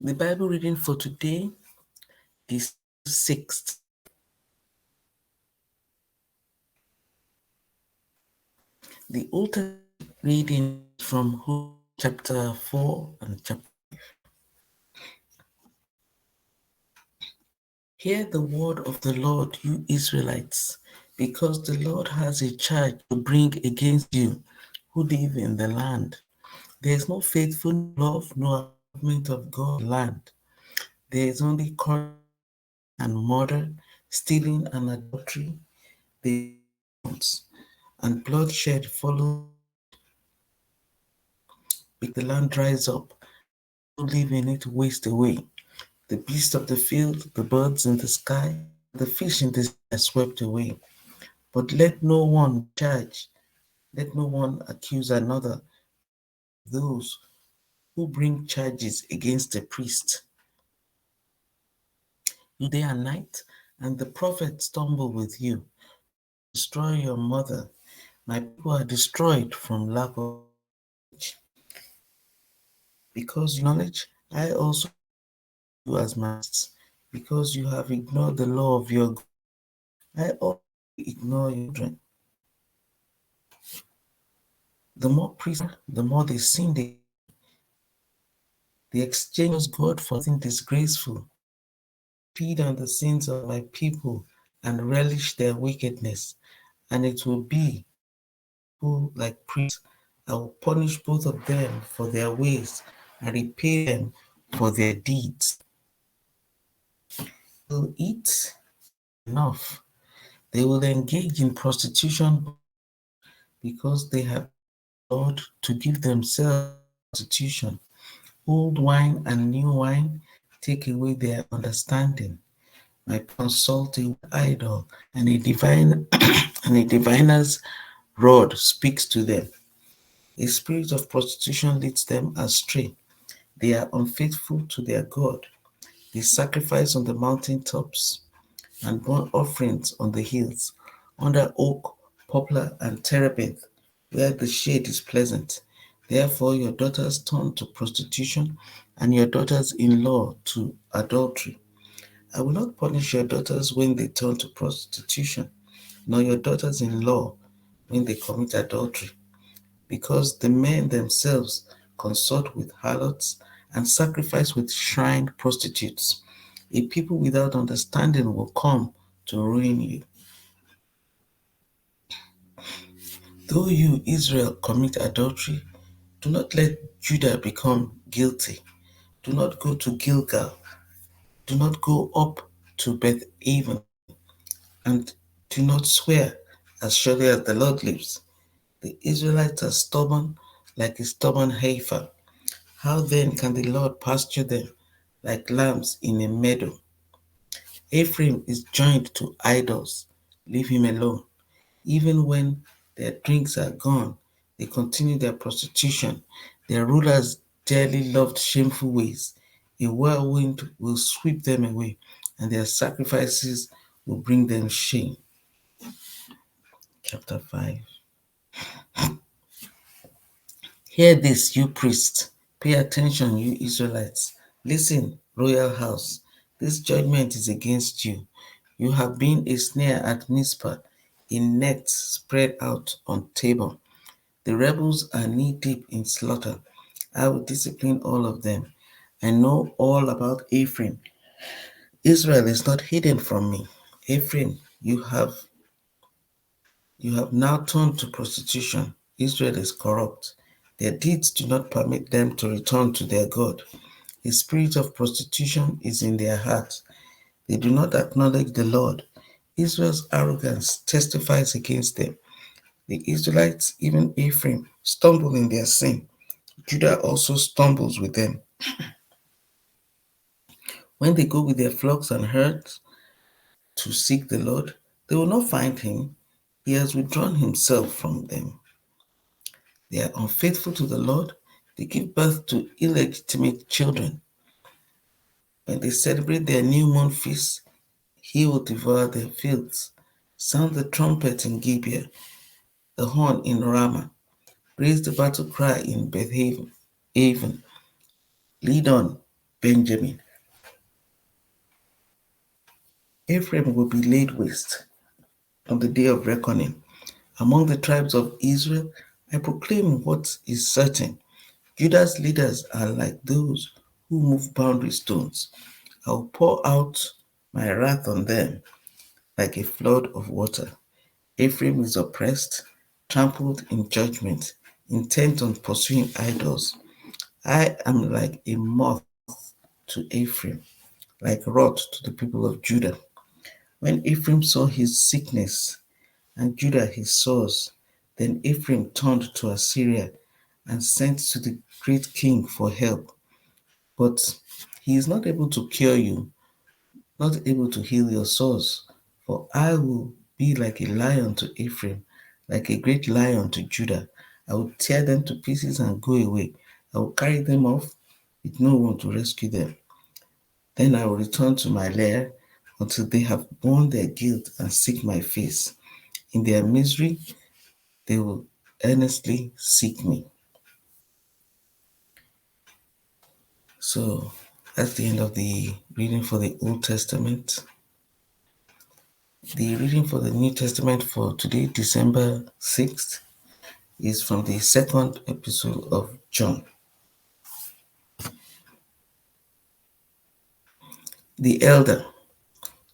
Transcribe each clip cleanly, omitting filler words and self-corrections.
The Bible reading for today is 6th. The Old Testament reading from chapter 4 and chapter. Hear the word of the Lord, you Israelites, because the Lord has a charge to bring against you who live in the land. There is no faithful love, no appointment of God's land. There is only curse and murder, stealing and adultery, the violence, and bloodshed follow. The land dries up, who live in it waste away. The beasts of the field, the birds in the sky, the fish in the sea are swept away. But let no one charge, let no one accuse another. Those who bring charges against the priest, you day and night, and the prophets stumble with you. Destroy your mother. My people are destroyed from lack of knowledge. Because you knowledge, I also do as my priests. Because you have ignored the law of your God, I also ignore your children. The more priests, the more they sin. They exchange God for something disgraceful. Feed on the sins of my people and relish their wickedness. And it will be who, like priests, I will punish both of them for their ways and repay them for their deeds. They will eat enough. They will engage in prostitution because they have Lord to give themselves prostitution. Old wine and new wine take away their understanding. My consult a idol, and a divine and a diviner's rod speaks to them. A spirit of prostitution leads them astray. They are unfaithful to their God. They sacrifice on the mountain tops and burn offerings on the hills, under oak, poplar, and terebinth, where the shade is pleasant. Therefore your daughters turn to prostitution, and your daughters-in-law to adultery. I will not punish your daughters when they turn to prostitution, nor your daughters-in-law when they commit adultery, because the men themselves consort with harlots and sacrifice with shrine prostitutes. A people without understanding will come to ruin you. Though you, Israel, commit adultery, do not let Judah become guilty. Do not go to Gilgal. Do not go up to Beth Aven, and do not swear, as surely as the Lord lives. The Israelites are stubborn like a stubborn heifer. How then can the Lord pasture them like lambs in a meadow? Ephraim is joined to idols. Leave him alone. Even when their drinks are gone, they continue their prostitution. Their rulers dearly loved shameful ways. A whirlwind will sweep them away, and their sacrifices will bring them shame. Chapter 5. Hear this, you priests. Pay attention, you Israelites. Listen, royal house. This judgment is against you. You have been a snare at Mizpah, a net spread out on Tabor. The rebels are knee-deep in slaughter. I will discipline all of them. I know all about Ephraim. Israel is not hidden from me. Ephraim, you have now turned to prostitution. Israel is corrupt. Their deeds do not permit them to return to their God. A spirit of prostitution is in their hearts. They do not acknowledge the Lord. Israel's arrogance testifies against them. The Israelites, even Ephraim, stumble in their sin. Judah also stumbles with them. When they go with their flocks and herds to seek the Lord, they will not find him. He has withdrawn himself from them. They are unfaithful to the Lord. They give birth to illegitimate children. When they celebrate their new moon feast, he will devour their fields. Sound the trumpet in Gibeah, the horn in Ramah. Raise the battle cry in Beth Haven. Lead on, Benjamin. Ephraim will be laid waste on the day of reckoning. Among the tribes of Israel, I proclaim what is certain. Judah's leaders are like those who move boundary stones. I will pour out my wrath on them like a flood of water. Ephraim is oppressed, trampled in judgment, intent on pursuing idols. I am like a moth to Ephraim, like rot to the people of Judah. When Ephraim saw his sickness and Judah his sores, then Ephraim turned to Assyria and sent to the great king for help. But he is not able to cure you, not able to heal your sores. For I will be like a lion to Ephraim, like a great lion to Judah. I will tear them to pieces and go away. I will carry them off with no one to rescue them. Then I will return to my lair until they have borne their guilt and seek my face. In their misery, they will earnestly seek me. So that's the end of the reading for the Old Testament. The reading for the New Testament for today, December 6th, is from the second epistle of John. The elder,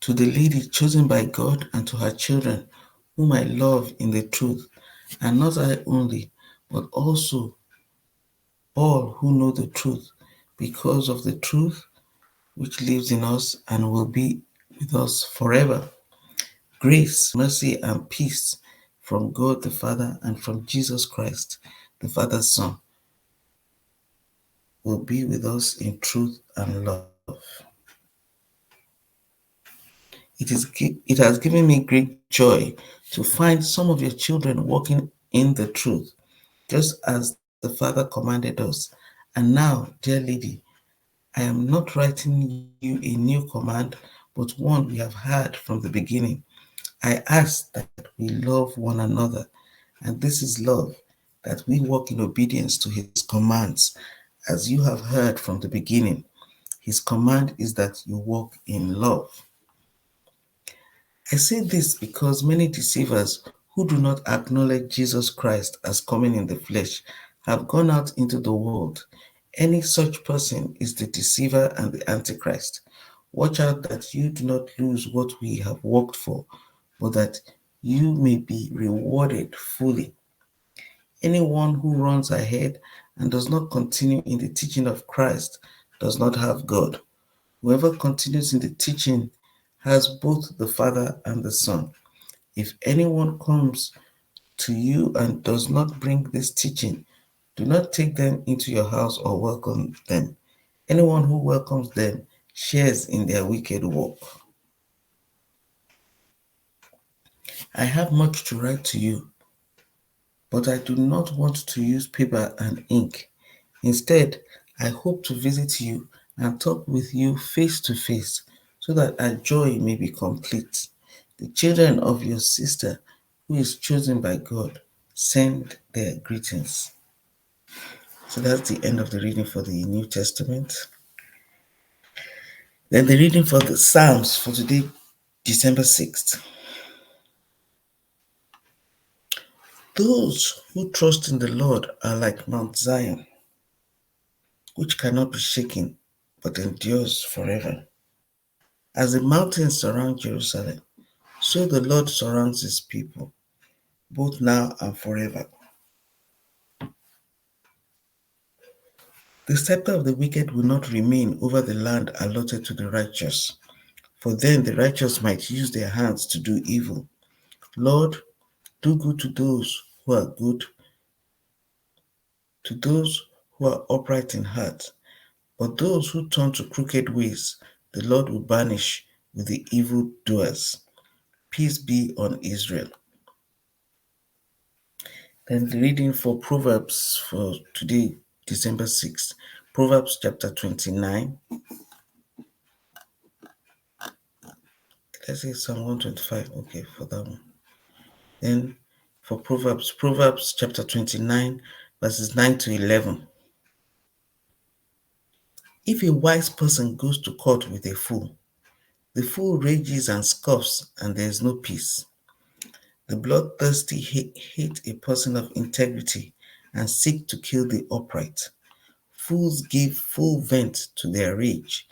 to the lady chosen by God and to her children, whom I love in the truth, and not I only, but also all who know the truth, because of the truth which lives in us and will be with us forever. Grace, mercy, and peace from God the Father and from Jesus Christ, the Father's Son, will be with us in truth and love. It has given me great joy to find some of your children walking in the truth, just as the Father commanded us. And now, dear lady, I am not writing you a new command, but one we have had from the beginning. I ask that we love one another, and this is love, that we walk in obedience to his commands, as you have heard from the beginning. His command is that you walk in love. I say this because many deceivers who do not acknowledge Jesus Christ as coming in the flesh have gone out into the world. Any such person is the deceiver and the antichrist. Watch out that you do not lose what we have worked for, but that you may be rewarded fully. Anyone who runs ahead and does not continue in the teaching of Christ does not have God. Whoever continues in the teaching has both the Father and the Son. If anyone comes to you and does not bring this teaching, do not take them into your house or welcome them. Anyone who welcomes them shares in their wicked work. I have much to write to you, but I do not want to use paper and ink. Instead, I hope to visit you and talk with you face to face so that our joy may be complete. The children of your sister, who is chosen by God, send their greetings. So that's the end of the reading for the New Testament. Then the reading for the Psalms for today, December 6th. Those who trust in the Lord are like Mount Zion, which cannot be shaken, but endures forever. As the mountains surround Jerusalem, so the Lord surrounds his people, both now and forever. The scepter of the wicked will not remain over the land allotted to the righteous, for then the righteous might use their hands to do evil. Lord, do good to those who are good, to those who are upright in heart. But those who turn to crooked ways, the Lord will banish with the evil doers. Peace be on Israel. Then the reading for Proverbs for today, December 6th. Proverbs chapter 29. Let's say Psalm 125. Okay, for that one. Then for Proverbs chapter 29, verses 9 to 11. If a wise person goes to court with a fool, the fool rages and scoffs, and there is no peace. The bloodthirsty hate a person of integrity and seek to kill the upright. Fools give full vent to their rage,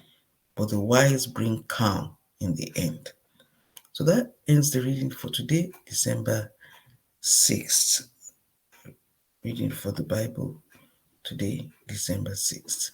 but the wise bring calm in the end. So that ends the reading for today, December 6th. Reading for the Bible today, December 6th.